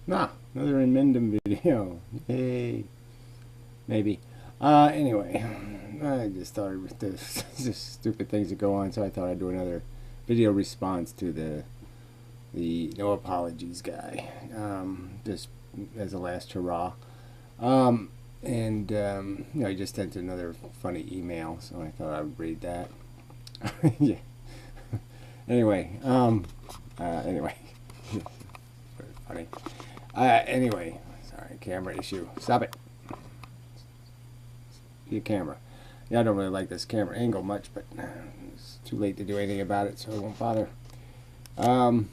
Nah, another Inmendum video. Yay. Maybe. Anyway, I just thought there's just stupid things that go on, so I thought I'd do another video response to the no apologies guy. Just as a last hurrah. He just sent another funny email, so I thought I would read that. Yeah. Anyway, anyway, funny. Anyway, sorry, camera issue. Stop it. Your camera. Yeah, I don't really like this camera angle much, but it's too late to do anything about it, so I won't bother. I'm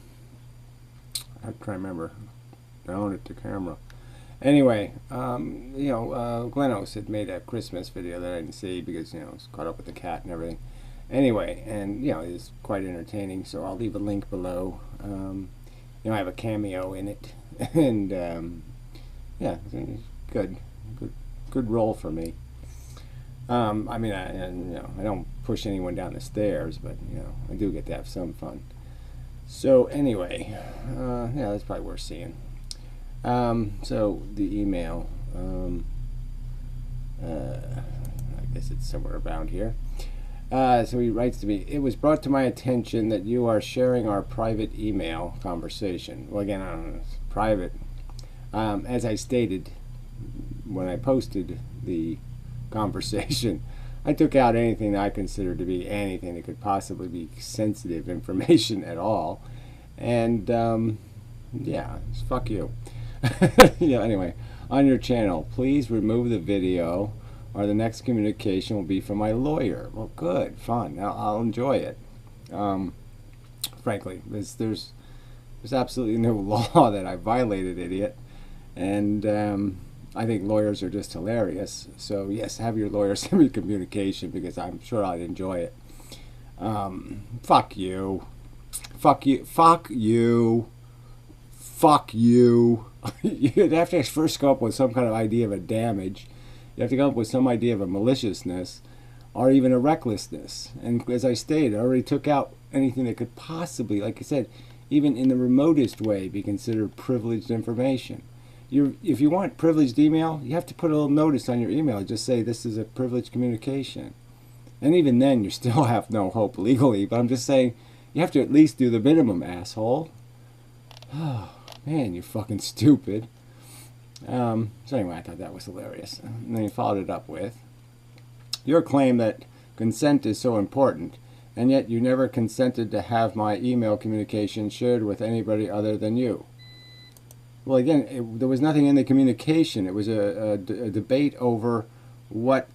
trying to remember. Down at the camera. Anyway, Glenos had made a Christmas video that I didn't see because, I was caught up with the cat and everything. Anyway, and, it's quite entertaining, so I'll leave a link below. I have a cameo in it, and, yeah, good role for me. I don't push anyone down the stairs, but, I do get to have some fun. So, anyway, yeah, that's probably worth seeing. So the email, I guess it's somewhere around here. So he writes to me, it was brought to my attention that you are sharing our private email conversation. Well, again, I don't know, it's private. As I stated when I posted the conversation, I took out anything that I considered to be anything that could possibly be sensitive information at all. And, yeah, fuck you. Anyway, on your channel, please remove the video or the next communication will be from my lawyer. Well, good, fun. I'll enjoy it. Frankly, there's absolutely no law that I violated, idiot. And I think lawyers are just hilarious. So, yes, have your lawyer send me communication because I'm sure I'd enjoy it. Fuck you. Fuck you. Fuck you. Fuck you. You'd have to first come up with some kind of idea of a damage. You have to come up with some idea of a maliciousness or even a recklessness. And as I stated, I already took out anything that could possibly, like I said, even in the remotest way, be considered privileged information. If you want privileged email, you have to put a little notice on your email. Just say this is a privileged communication. And even then, you still have no hope legally. But I'm just saying, you have to at least do the minimum, asshole. Oh. Man, you're fucking stupid. So anyway, I thought that was hilarious. And then he followed it up with, your claim that consent is so important, and yet you never consented to have my email communication shared with anybody other than you. Well, again, there was nothing in the communication. It was a debate over what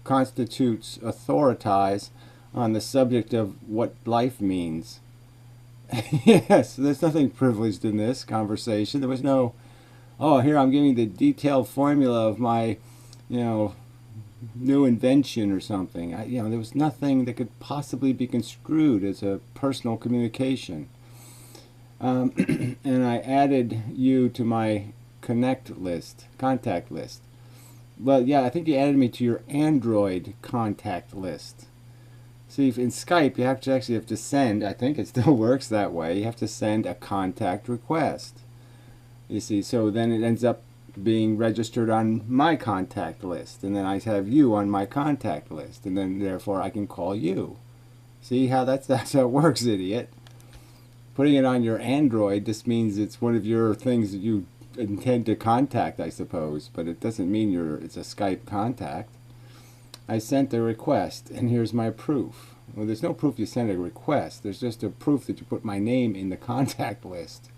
constitutes authorize on the subject of what life means. Yes, there's nothing privileged in this conversation. There was no, oh, here I'm giving the detailed formula of my, new invention or something. There was nothing that could possibly be construed as a personal communication. And I added you to my contact list. Well, yeah, I think you added me to your Android contact list. See, in Skype, you actually have to send, I think it still works that way, you have to send a contact request. You see, so then it ends up being registered on my contact list, and then I have you on my contact list, and then therefore I can call you. See how that's how it works, idiot. Putting it on your Android just means it's one of your things that you intend to contact, I suppose, but it doesn't mean it's a Skype contact. I sent a request, and here's my proof. Well, there's no proof you sent a request. There's just a proof that you put my name in the contact list.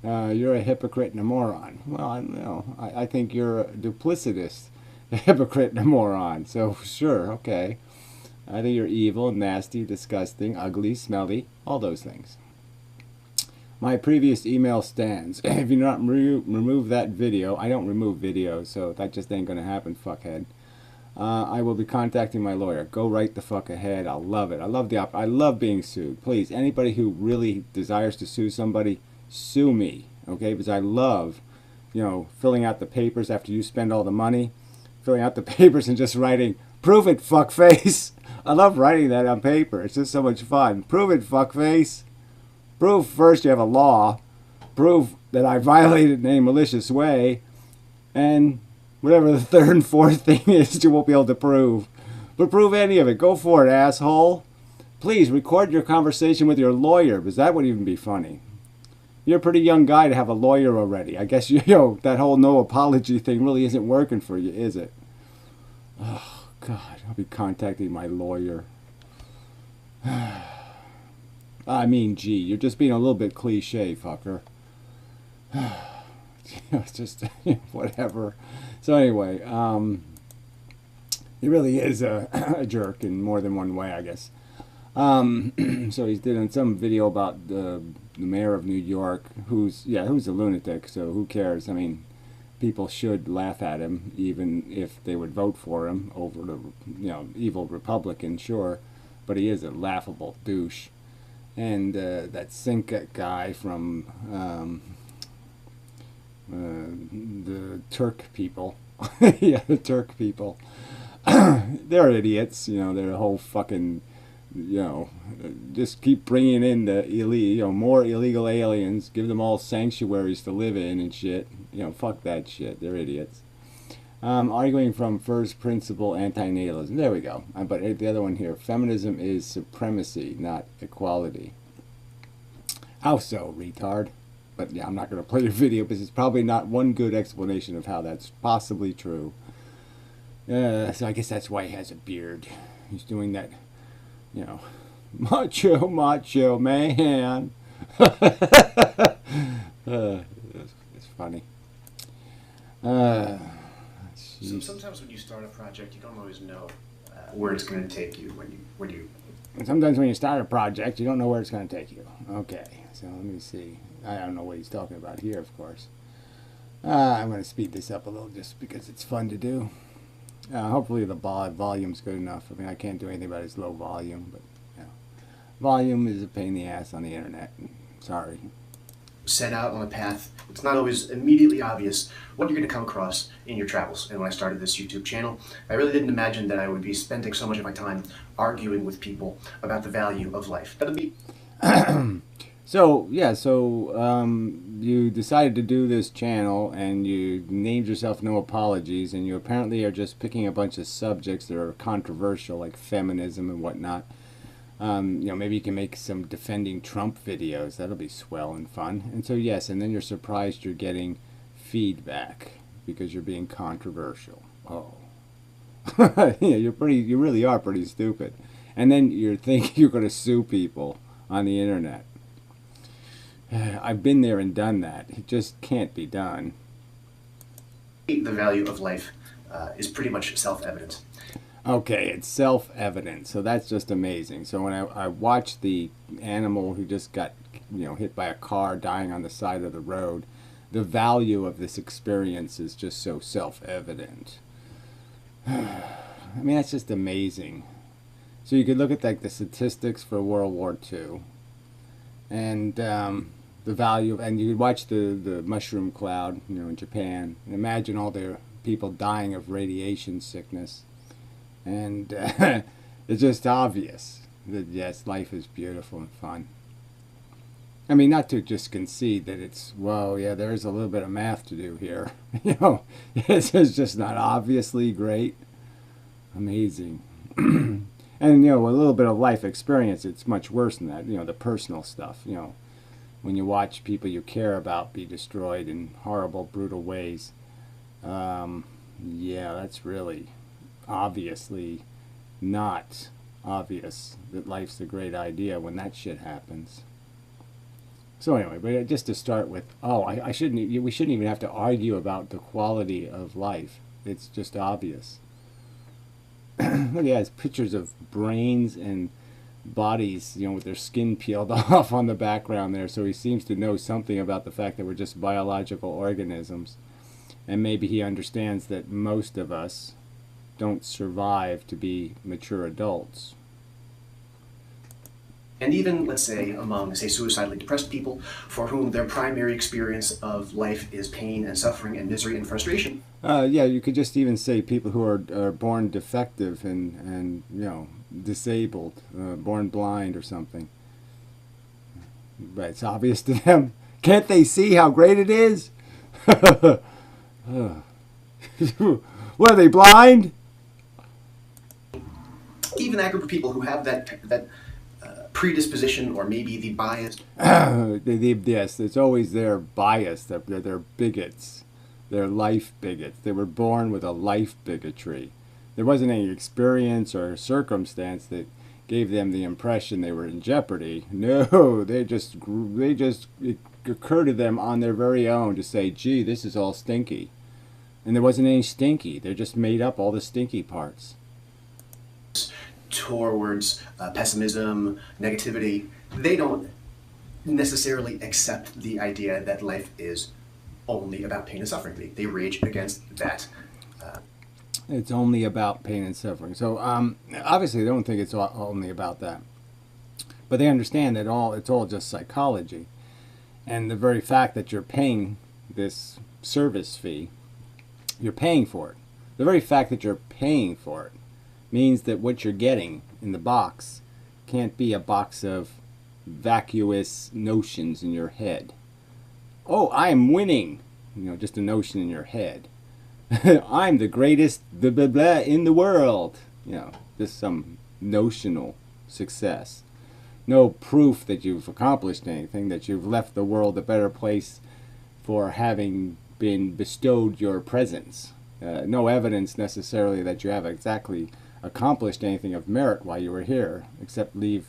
You're a hypocrite and a moron. Well, I think you're a duplicitous, a hypocrite and a moron. So, sure, okay. I think you're evil, nasty, disgusting, ugly, smelly, all those things. My previous email stands. If you not remove that video, I don't remove videos, so that just ain't going to happen, fuckhead. I will be contacting my lawyer. Go right the fuck ahead. I'll love it. I love being sued. Please, anybody who really desires to sue somebody, sue me, okay? Because I love, filling out the papers after you spend all the money, filling out the papers and just writing, prove it, fuckface. I love writing that on paper. It's just so much fun. Prove it, fuckface. Prove first you have a law. prove that I violated in a malicious way, and whatever the third and fourth thing is, you won't be able to prove. But prove any of it. Go for it, asshole. Please record your conversation with your lawyer, because that would even be funny. You're a pretty young guy to have a lawyer already. I guess that whole no apology thing really isn't working for you, is it? Oh, God. I'll be contacting my lawyer. I mean, gee, you're just being a little bit cliche, fucker. It's just whatever. So anyway, he really is a jerk in more than one way, I guess. So he's doing some video about the mayor of New York, who's a lunatic. So who cares? I mean, people should laugh at him, even if they would vote for him over the evil Republican, sure. But he is a laughable douche. And that Sinka guy from the Turk people, yeah, the Turk people, they're idiots. They're a whole fucking, just keep bringing in the more illegal aliens, give them all sanctuaries to live in and shit. Fuck that shit. They're idiots. Arguing from first principle antinatalism. There we go. But the other one here, feminism is supremacy, not equality. How so, retard? But yeah, I'm not going to play the video because it's probably not one good explanation of how that's possibly true. So I guess that's why he has a beard. He's doing that, macho man. It's funny. So sometimes when you start a project, you don't always know where it's going to take you. Sometimes when you start a project, you don't know where it's going to take you. Okay, so let me see. I don't know what he's talking about here, of course. I'm going to speed this up a little just because it's fun to do. Hopefully the volume's good enough. I mean, I can't do anything about its low volume, but volume is a pain in the ass on the internet. Sorry. Set out on a path, it's not always immediately obvious what you're going to come across in your travels. And when I started this YouTube channel, I really didn't imagine that I would be spending so much of my time arguing with people about the value of life. That'd be... So you decided to do this channel and you named yourself No Apologies, and you apparently are just picking a bunch of subjects that are controversial, like feminism and whatnot. Maybe you can make some defending Trump videos. That'll be swell and fun. And so yes, and then you're surprised you're getting feedback because you're being controversial. Oh, yeah, you really are pretty stupid. And then you're thinking you're going to sue people on the internet. I've been there and done that. It just can't be done. The value of life is pretty much self-evident. Okay, it's self-evident, so that's just amazing. So when I watched the animal who just got hit by a car dying on the side of the road, the value of this experience is just so self-evident. I mean, that's just amazing. So you could look at like the statistics for World War II, and the value, and you could watch the mushroom cloud, in Japan, and imagine all the people dying of radiation sickness. And it's just obvious that, yes, life is beautiful and fun. I mean, not to just concede that it's, well, yeah, there is a little bit of math to do here. It's just not obviously great. Amazing. And, a little bit of life experience, it's much worse than that. The personal stuff, when you watch people you care about be destroyed in horrible, brutal ways. Yeah, that's really... obviously not obvious that life's a great idea when that shit happens. So anyway, but just to start with, we shouldn't even have to argue about the quality of life. It's just obvious. Look, yeah, it's pictures of brains and bodies, with their skin peeled off on the background there. So he seems to know something about the fact that we're just biological organisms. And maybe he understands that most of us don't survive to be mature adults. And even, let's say, among, say, suicidally depressed people for whom their primary experience of life is pain and suffering and misery and frustration. Yeah, you could just even say people who are born defective and disabled, born blind or something. But it's obvious to them. Can't they see how great it is? What, are they blind? Even that group of people who have that predisposition or maybe the bias. Yes, it's always their bias. They're bigots. They're life bigots. They were born with a life bigotry. There wasn't any experience or circumstance that gave them the impression they were in jeopardy. No, it occurred to them on their very own to say, gee, this is all stinky. And there wasn't any stinky. They just made up all the stinky parts. Towards pessimism, negativity, they don't necessarily accept the idea that life is only about pain and suffering. They rage against that. It's only about pain and suffering. So obviously they don't think it's only about that. But they understand that it's all just psychology. And the very fact that you're paying this service fee, you're paying for it. The very fact that you're paying for it means that what you're getting in the box can't be a box of vacuous notions in your head. Oh, I am winning. Just a notion in your head. I'm the greatest blah, blah, blah in the world. Just some notional success. No proof that you've accomplished anything, that you've left the world a better place for having been bestowed your presence. No evidence necessarily that you have exactly accomplished anything of merit while you were here, except leave,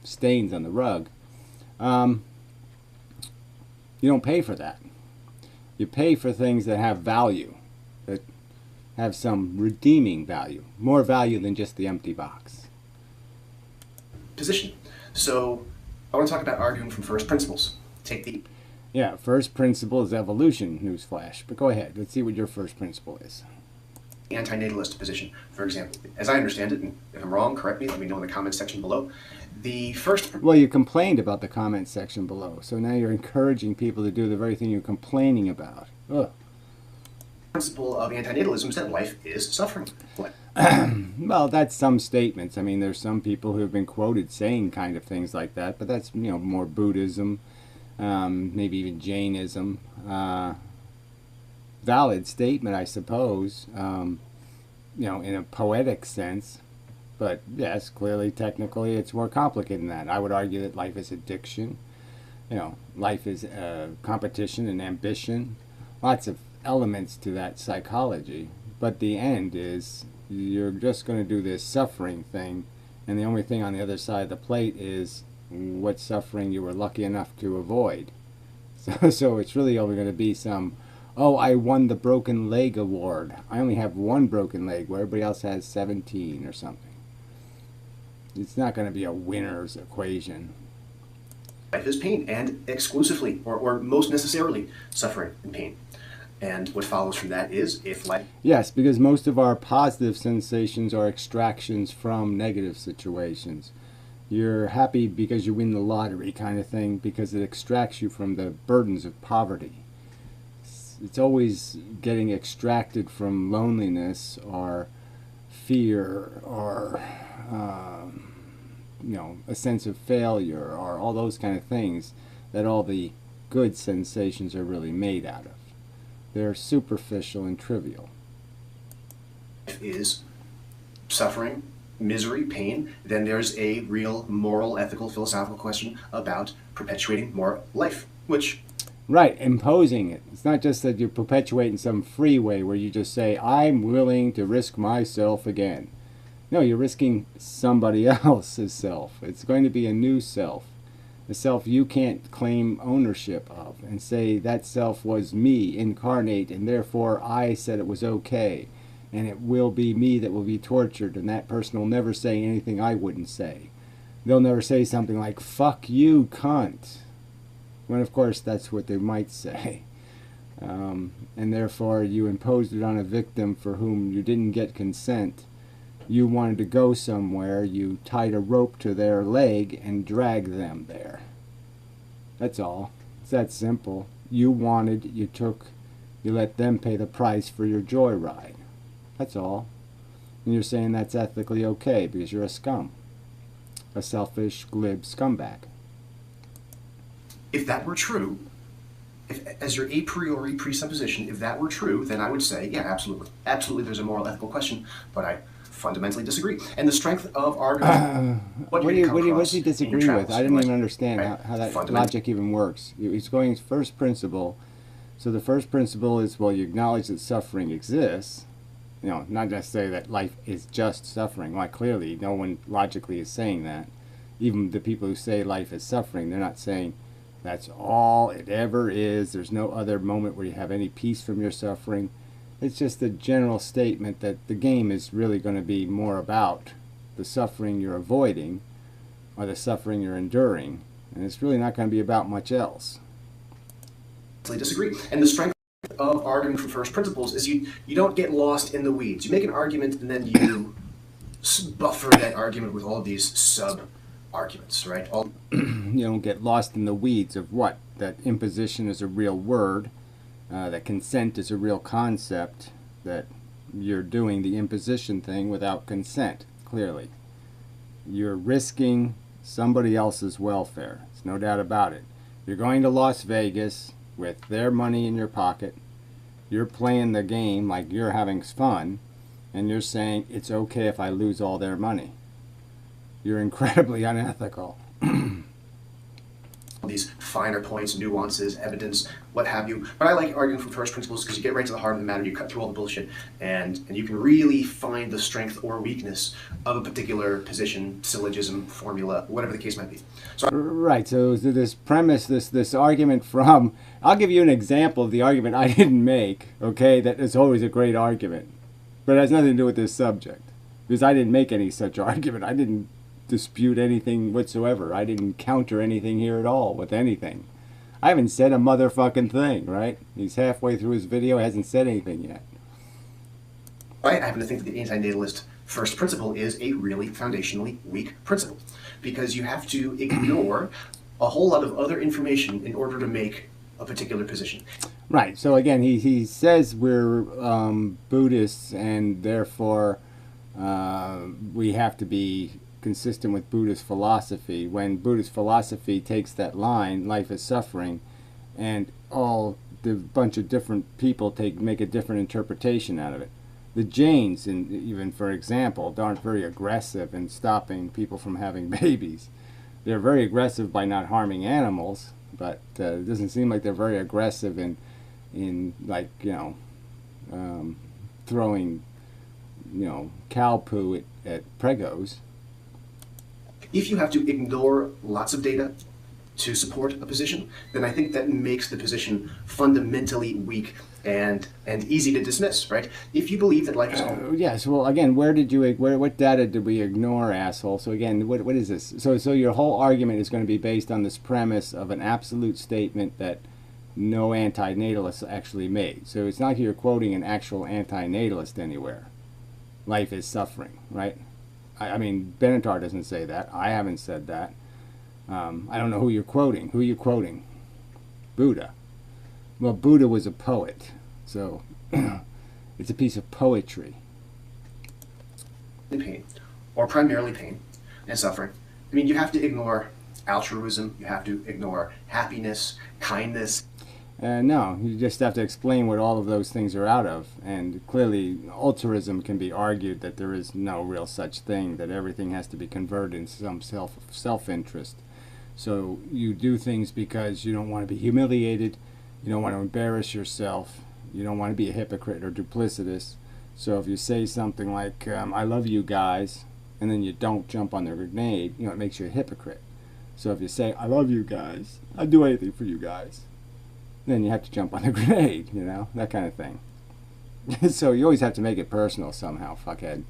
stains on the rug. You don't pay for that. You pay for things that have value, that have some redeeming value, more value than just the empty box. Position. So I want to talk about arguing from first principles. Yeah, first principle is evolution, newsflash. But go ahead, let's see what your first principle is. Antinatalist position, for example. As I understand it, and if I'm wrong, correct me, let me know in the comments section below. Well, you complained about the comments section below, so now you're encouraging people to do the very thing you're complaining about. Ugh. Principle of antinatalism is that life is suffering. What? Well, that's some statements. I mean, there's some people who have been quoted saying kind of things like that, but that's, more Buddhism, maybe even Jainism. Valid statement, I suppose, in a poetic sense. But yes, clearly, technically, it's more complicated than that. I would argue that life is addiction. Life is competition and ambition. Lots of elements to that psychology. But the end is you're just going to do this suffering thing, and the only thing on the other side of the plate is what suffering you were lucky enough to avoid. So it's really only going to be some, oh, I won the broken leg award. I only have one broken leg where everybody else has 17 or something. It's not going to be a winner's equation. Life is pain, and exclusively, or most necessarily, suffering and pain. And what follows from that is, if life... Yes, because most of our positive sensations are extractions from negative situations. You're happy because you win the lottery kind of thing, because it extracts you from the burdens of poverty. It's always getting extracted from loneliness or fear or a sense of failure or all those kind of things that all the good sensations are really made out of. They're superficial and trivial. Is suffering, misery, pain, then there's a real moral, ethical, philosophical question about perpetuating more life, which... Right, imposing it. It's not just that you perpetuate in some free way where you just say, I'm willing to risk myself again. No, you're risking somebody else's self. It's going to be a new self. A self you can't claim ownership of and say that self was me incarnate and therefore I said it was okay. And it will be me that will be tortured, and that person will never say anything I wouldn't say. They'll never say something like, fuck you, cunt. When of course that's what they might say. And therefore you imposed it on a victim for whom you didn't get consent. You wanted to go somewhere, you tied a rope to their leg and dragged them there. That's all. It's that simple. You wanted, you took, you let them pay the price for your joyride. That's all. And you're saying that's ethically okay because you're a scum. A selfish, glib scumbag. If that were true, if, as your a priori presupposition, if that were true, then I would say, yeah, absolutely. Absolutely, there's a moral ethical question, but I fundamentally disagree. And the strength of argument, what's he disagreeing with? I didn't even understand how that logic even works. He's going first principle. So the first principle is, well, you acknowledge that suffering exists. You know, not just say that life is just suffering. Why, clearly, no one logically is saying that. Even the people who say life is suffering, they're not saying that's all it ever is. There's no other moment where you have any peace from your suffering. It's just a general statement that the game is really going to be more about the suffering you're avoiding or the suffering you're enduring. And it's really not going to be about much else. I disagree. And the strength of arguing from first principles is you don't get lost in the weeds. You make an argument and then you buffer that argument with all of these sub-arguments, right? You don't get lost in the weeds of what? That imposition is a real word, that consent is a real concept, that you're doing the imposition thing without consent, clearly. You're risking somebody else's welfare. There's no doubt about it. You're going to Las Vegas with their money in your pocket. You're playing the game like you're having fun, and you're saying it's okay if I lose all their money. You're incredibly unethical. These finer points, nuances, evidence, what have you. But I like arguing from first principles because you get right to the heart of the matter, you cut through all the bullshit, and you can really find the strength or weakness of a particular position, syllogism, formula, whatever the case might be. Right, so this premise, this argument from, I'll give you an example of the argument I didn't make, okay, that is always a great argument, but it has nothing to do with this subject, because I didn't make any such argument. I didn't dispute anything whatsoever. I didn't counter anything here at all with anything. I haven't said a motherfucking thing, right? He's halfway through his video, hasn't said anything yet. I happen to think that the antinatalist first principle is a really foundationally weak principle, because you have to ignore a whole lot of other information in order to make a particular position. Right, so again, he says we're Buddhists and therefore we have to be consistent with Buddhist philosophy, when Buddhist philosophy takes that line, life is suffering, and all the bunch of different people make a different interpretation out of it. The Jains, even for example, aren't very aggressive in stopping people from having babies. They're very aggressive by not harming animals, but it doesn't seem like they're very aggressive in like, you know, throwing, you know, cow poo at pregos. If you have to ignore lots of data to support a position, then I think that makes the position fundamentally weak and easy to dismiss, right? If you believe that life is yes, well, again, what data did we ignore, asshole? So again, what is this? So your whole argument is going to be based on this premise of an absolute statement that no anti-natalist actually made. So it's not like you're quoting an actual anti-natalist anywhere. Life is suffering, right? I mean, Benatar doesn't say that. I haven't said that. I don't know who you're quoting. Who are you quoting? Buddha. Well, Buddha was a poet, so it's a piece of poetry. Pain, or primarily pain and suffering. I mean, you have to ignore altruism. You have to ignore happiness, kindness. No, you just have to explain what all of those things are out of. And clearly, altruism can be argued that there is no real such thing, that everything has to be converted into some self-interest. So you do things because you don't want to be humiliated, you don't want to embarrass yourself, you don't want to be a hypocrite or duplicitous. So if you say something like, I love you guys, and then you don't jump on the grenade, you know, it makes you a hypocrite. So if you say, I love you guys, I'd do anything for you guys, then you have to jump on the grenade, you know, that kind of thing. So you always have to make it personal somehow, fuckhead.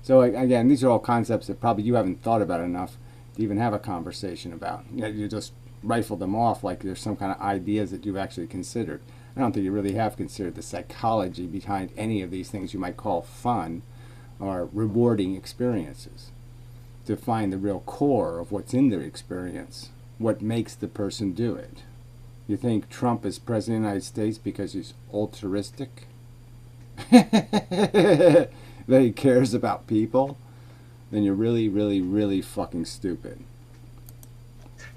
So again, these are all concepts that probably you haven't thought about enough to even have a conversation about. You just rifle them off like there's some kind of ideas that you've actually considered. I don't think you really have considered the psychology behind any of these things you might call fun or rewarding experiences, to find the real core of what's in their experience, what makes the person do it. You think Trump is president of the United States because he's altruistic? That he cares about people? Then you're really, really, really fucking stupid.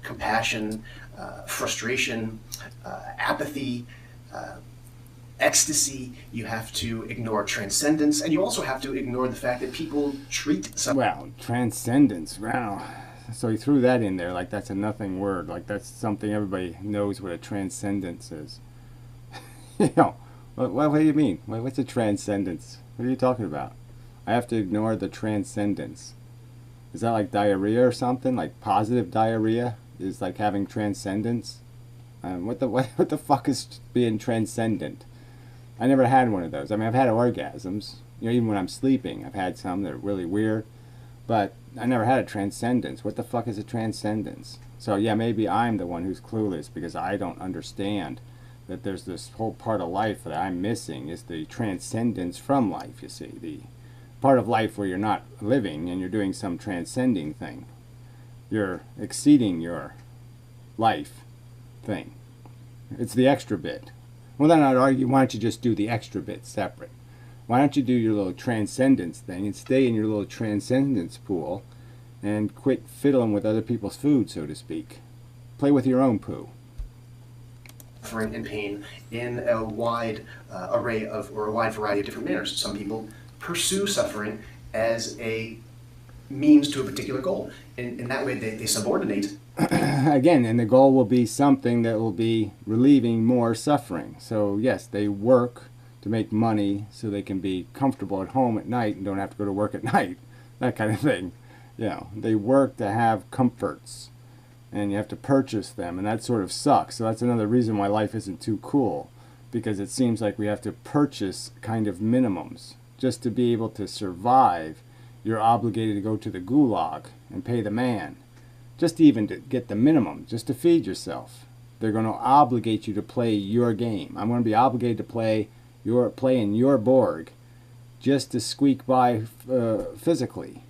Compassion, frustration, apathy, ecstasy. You have to ignore transcendence, and you also have to ignore the fact that people treat some. Well, transcendence, wow. So he threw that in there like that's a nothing word, like that's something everybody knows what a transcendence is. You know, what do you mean? What's a transcendence? What are you talking about? I have to ignore the transcendence. Is that like diarrhea or something? Like positive diarrhea is like having transcendence? What the fuck is being transcendent? I never had one of those. I mean, I've had orgasms. You know, even when I'm sleeping, I've had some that are really weird. But I never had a transcendence. What the fuck is a transcendence? So yeah, maybe I'm the one who's clueless because I don't understand that there's this whole part of life that I'm missing is the transcendence from life, you see. The part of life where you're not living and you're doing some transcending thing. You're exceeding your life thing. It's the extra bit. Well, then I'd argue, why don't you just do the extra bit separate? Why don't you do your little transcendence thing and stay in your little transcendence pool and quit fiddling with other people's food, so to speak. Play with your own poo. Suffering and pain in a wide array of, or a wide variety of different manners. Some people pursue suffering as a means to a particular goal. In that way, they subordinate. Again, and the goal will be something that will be relieving more suffering. So yes, they work to make money so they can be comfortable at home at night and don't have to go to work at night. That kind of thing. You know, they work to have comforts and you have to purchase them, and that sort of sucks. So that's another reason why life isn't too cool, because it seems like we have to purchase kind of minimums. Just to be able to survive, you're obligated to go to the gulag and pay the man. Just even to get the minimum, just to feed yourself. They're going to obligate you to play your game. I'm going to be obligated to play in your Borg just to squeak by physically.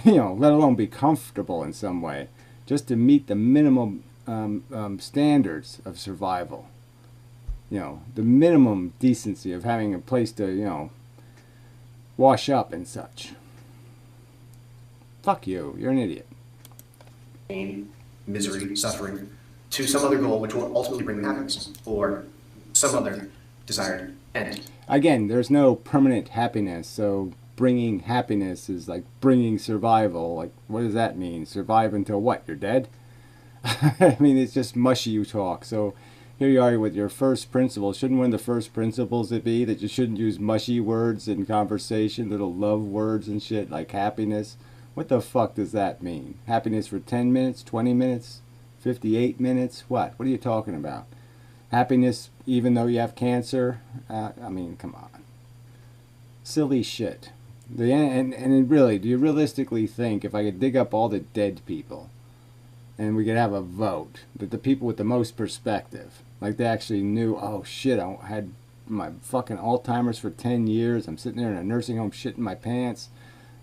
You know, let alone be comfortable in some way. Just to meet the minimum standards of survival. You know, the minimum decency of having a place to, you know, wash up and such. Fuck you, you're an idiot. Pain, misery, suffering, to some other goal which will ultimately bring them happiness, or some other desired end. Again, there's no permanent happiness, so bringing happiness is like bringing survival. Like, what does that mean? Survive until what? You're dead? I mean, it's just mushy talk. So here you are with your first principle. Shouldn't one of the first principles it be that you shouldn't use mushy words in conversation, little love words and shit like happiness? What the fuck does that mean? Happiness for 10 minutes, 20 minutes, 58 minutes? What? What are you talking about? Happiness even though you have cancer? I mean, come on. Silly shit. And really, do you realistically think if I could dig up all the dead people and we could have a vote, that the people with the most perspective, like they actually knew, oh shit, I had my fucking Alzheimer's for 10 years, I'm sitting there in a nursing home shitting my pants.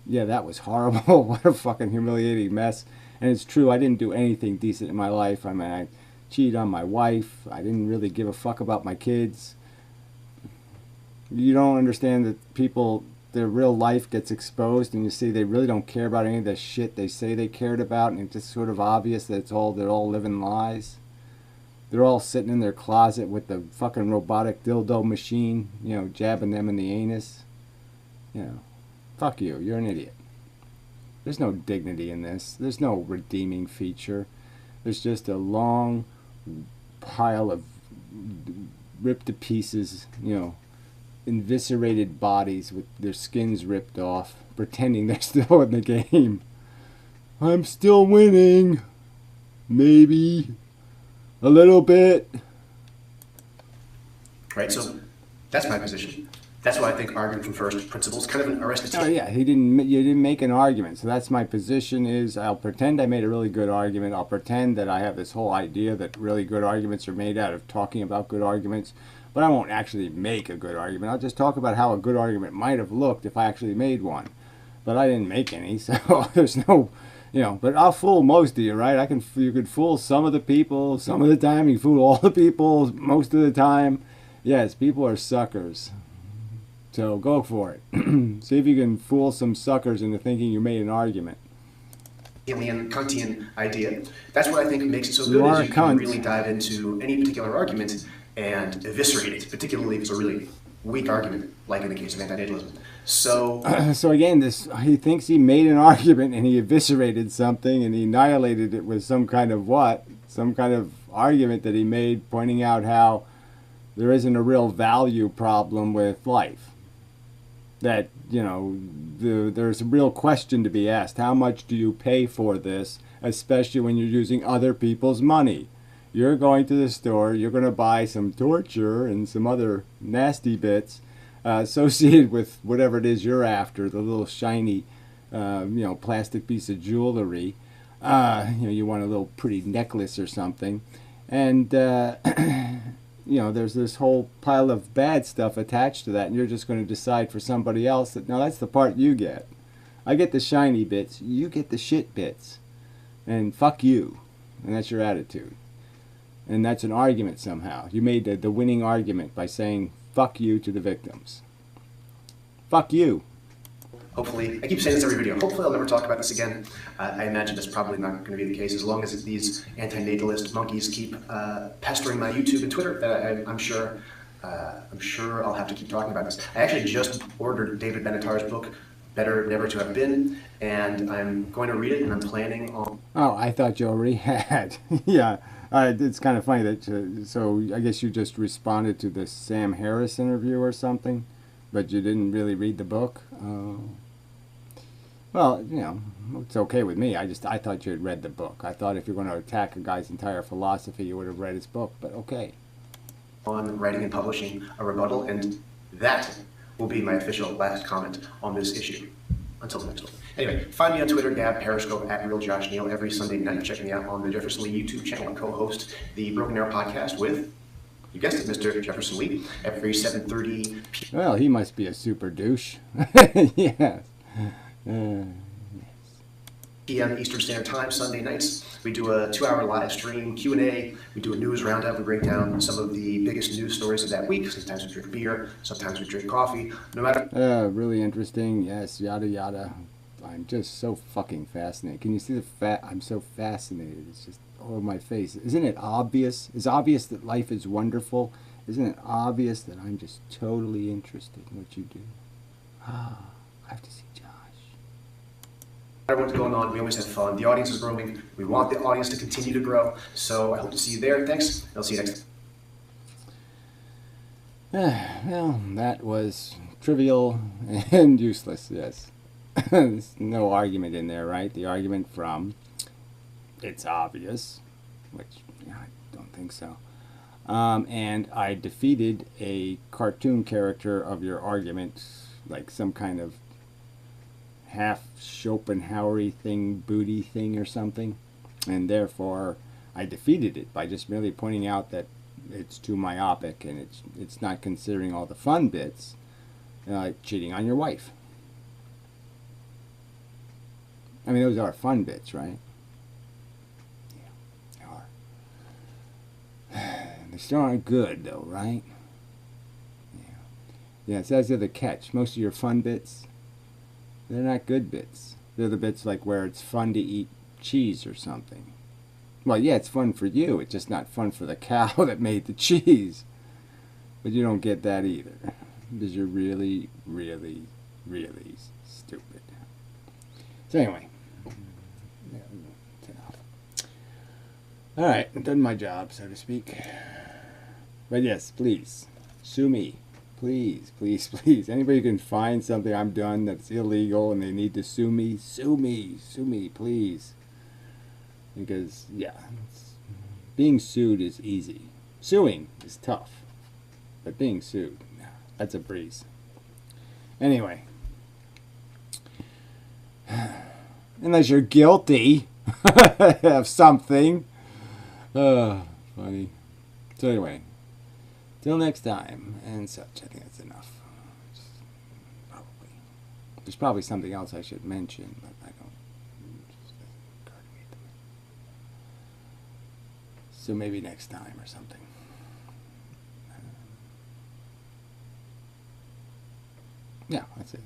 Yeah, that was horrible. What a fucking humiliating mess. And it's true, I didn't do anything decent in my life. I mean, I cheated on my wife. I didn't really give a fuck about my kids. You don't understand that people, their real life gets exposed and you see they really don't care about any of the shit they say they cared about, and it's just sort of obvious that they're all living lies. They're all sitting in their closet with the fucking robotic dildo machine, you know, jabbing them in the anus. You know. Fuck you, you're an idiot. There's no dignity in this. There's no redeeming feature. There's just a long pile of ripped to pieces, you know, eviscerated bodies with their skins ripped off, pretending they're still in the game. I'm still winning. Maybe. A little bit. Right, so that's my position. That's why I think arguing from first principles is kind of an arrested. Oh yeah, you didn't make an argument. So that's my position is I'll pretend I made a really good argument. I'll pretend that I have this whole idea that really good arguments are made out of talking about good arguments. But I won't actually make a good argument. I'll just talk about how a good argument might have looked if I actually made one. But I didn't make any, so there's no, you know, but I'll fool most of you, right? You could fool some of the people, some of the time. You fool all the people, most of the time. Yes, people are suckers. So go for it. See if you can fool some suckers into thinking you made an argument. alien Kantian idea. That's what I think makes it so You good, are is a you can cunt. really dive into any particular argument and eviscerate it, particularly if it's a really weak argument, like in the case of antinatalism. So, So again, he thinks he made an argument and he eviscerated something and he annihilated it with some kind of what? Some kind of argument that he made pointing out how there isn't a real value problem with life. That, you know, there's a real question to be asked. How much do you pay for this, especially when you're using other people's money? You're going to the store, you're going to buy some torture and some other nasty bits associated with whatever it is you're after, the little shiny, plastic piece of jewelry. You want a little pretty necklace or something. And, there's this whole pile of bad stuff attached to that, and you're just going to decide for somebody else that, no, that's the part you get. I get the shiny bits, you get the shit bits. And fuck you. And that's your attitude. And that's an argument somehow. You made the winning argument by saying fuck you to the victims. Fuck you. hopefully, I keep saying this every video, hopefully I'll never talk about this again. I imagine that's probably not going to be the case as long as these antinatalist monkeys keep pestering my YouTube and Twitter. I'm sure I'll have to keep talking about this. I actually just ordered David Benatar's book, Better Never to Have Been, and I'm going to read it, and I'm planning on... Oh, I thought you already had. Yeah, it's kind of funny that, so I guess you just responded to the Sam Harris interview or something, but you didn't really read the book? Well, it's okay with me. I thought you had read the book. I thought if you're going to attack a guy's entire philosophy, you would have read his book, but okay. On writing and publishing a rebuttal, and that will be my official last comment on this issue. Until the next one. Anyway, find me on Twitter, Gab, Periscope, @RealJoshNeil every Sunday night. Check me out on the Jefferson Lee YouTube channel. I co-host the Broken Arrow podcast with, you guessed it, Mr. Jefferson Lee, every 7:30 p.m. Well, he must be a super douche. Yes. p.m. Eastern Standard Time, Sunday nights. We do a 2-hour live stream, Q&A. We do a news roundup. We break down some of the biggest news stories of that week. Sometimes we drink beer. Sometimes we drink coffee. No matter... Really interesting. Yes, yada, yada. I'm just so fucking fascinated. Can you see I'm so fascinated. It's just all over my face. Isn't it obvious? It's obvious that life is wonderful. Isn't it obvious that I'm just totally interested in what you do? I have to see Josh. No matter what's going on, we always have fun. The audience is growing. We want the audience to continue to grow. So I hope to see you there. Thanks. I'll see you next time. Well, that was trivial and useless, yes. There's no argument in there, right? The argument from, it's obvious, which I don't think so. And I defeated a cartoon character of your argument, like some kind of half Schopenhauer thing, booty thing or something, and therefore I defeated it by just merely pointing out that it's too myopic and it's not considering all the fun bits, like cheating on your wife. I mean, those are fun bits, right? Yeah, they are. They still aren't good, though, right? Yeah, so that's the other catch. Most of your fun bits, they're not good bits. They're the bits like where it's fun to eat cheese or something. Well, yeah, it's fun for you. It's just not fun for the cow that made the cheese. But you don't get that either. Because you're really, really, really stupid. So anyway. Alright, I've done my job, so to speak. But yes, please, sue me. Please, please, please. Anybody who can find something I've done that's illegal and they need to sue me, sue me, sue me, please. Because, yeah, being sued is easy. Suing is tough. But being sued, nah, that's a breeze. Anyway. Unless you're guilty of something. Funny. So anyway. Till next time, and such. I think that's enough. Probably. There's probably something else I should mention, but I don't. Just doesn't occur to me at the minute. So maybe next time or something. Yeah, that's it.